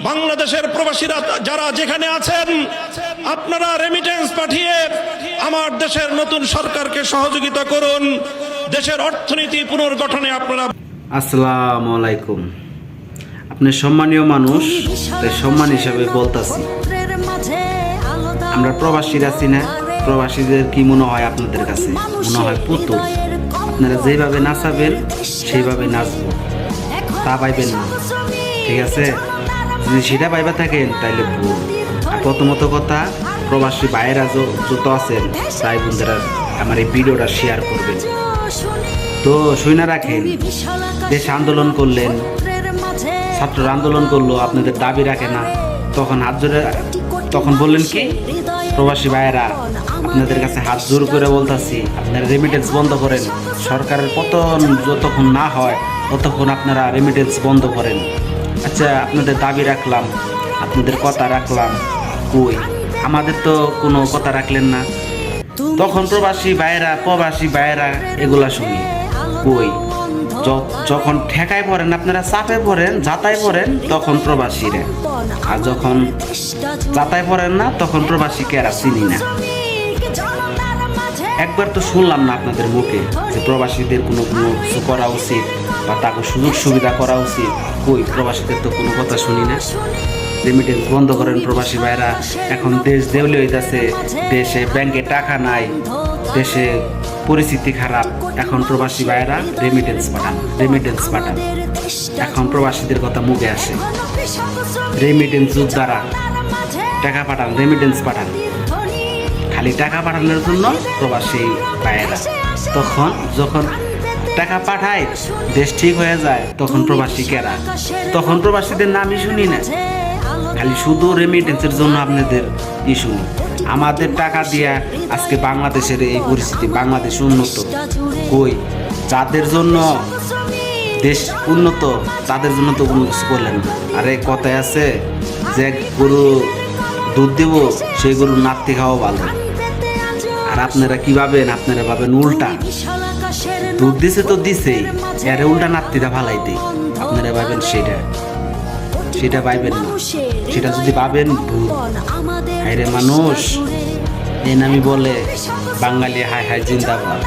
বাংলাদেশের প্রবাসীরা যারা যেখানে আছেন, আপনারা রেমিটেন্স পাঠিয়ে আমার দেশের নতুন সরকারকে সহযোগিতা করুন। দেশের অর্থনীতি পুনর্গঠনে আপনারা। আসসালামু আলাইকুম। আপনি সম্মানীয় মানুষ, তাই সম্মান হিসাবে বলতাছি, আমরা প্রবাসীরা আছি না, প্রবাসীদের কি মনে হয় আপনাদের কাছে? মনে হয় পুতুল। আপনারা যেভাবে নাচাবেন সেইভাবে নাচবো, তা পাইবেন না, ঠিক আছে? যদি সেটা পাইবা থাকেন তাইলে ভুল। আর প্রথমত কথা, প্রবাসী ভাইয়েরা যত আছেন তাই বন্ধুরা আমার এই ভিডিওটা শেয়ার করবেন। তো শুনে রাখেন, দেশ আন্দোলন করলেন, ছাত্ররা আন্দোলন করলো, আপনাদের দাবি রাখে না, তখন হাত জোরে তখন বললেন কি, প্রবাসী ভাইয়েরা আপনাদের কাছে হাত জোর করে বলতেছি, আপনারা রেমিটেন্স বন্ধ করেন। সরকারের পতন যতক্ষণ না হয় ততক্ষণ আপনারা রেমিটেন্স বন্ধ করেন। আচ্ছা, আপনাদের দাবি রাখলাম, আপনাদের কথা রাখলাম, কই আমাদের তো কোনো কথা রাখলেন না। তখন প্রবাসী ভাইয়েরা এগুলা শুনি, কই যখন ঠেকায় পড়েন, আপনারা চাপে পড়েন, যাতায় পড়েন, তখন প্রবাসীরা, আর যখন যাতায় পড়েন না তখন প্রবাসী কেরা চিনি না। একবার তো শুনলাম না আপনাদের মুখে যে প্রবাসীদের কোনো কিছু করা উচিত বা তাকে সুযোগ সুবিধা করা উচিত। কই প্রবাসীদের তো কোনো কথা শুনি না। রেমিটেন্স বন্ধ করেন প্রবাসী ভাইরা, এখন দেশ দেউলে হইতাছে, দেশে ব্যাংকে টাকা নাই, দেশে পরিস্থিতি খারাপ, এখন প্রবাসী ভাইরা রেমিটেন্স পাঠান। এখন প্রবাসীদের কথা মুখে আসে, রেমিটেন্স যোদ্ধারা টাকা পাঠান, রেমিটেন্স পাঠান, খালি টাকা পাঠানোর জন্য প্রবাসী ভাইয়েরা। তখন যখন টাকা পাঠায়, দেশ ঠিক হয়ে যায়, তখন প্রবাসী কেরা, তখন প্রবাসীদের নামই শুনি না, খালি শুধু রেমিটেন্সের জন্য আপনাদের শুনি। আমাদের টাকা দিয়া আজকে বাংলাদেশের এই পরিস্থিতি, বাংলাদেশ উন্নত। কই যাদের জন্য দেশ উন্নত তাদের জন্য তো কোনো কিছু করলেন না। আরে কথায় আছে যে গরু দুধ দিব, সেই গরু নাতি খাওয়া ভালো। আর আপনারা কি ভাবেন? আপনারা ভাবেন উল্টা, দুধ দিছে তো দিছেই, এরে উল্টা নাতিটা ভালাই দেই। আপনারা ভাবেন সেটা ভাইবেন না। সেটা যদি ভাবেন ভুল। হায়রে মানুষ, এই নামি বলে বাঙালি হায় হায় জিন্দাবাদ।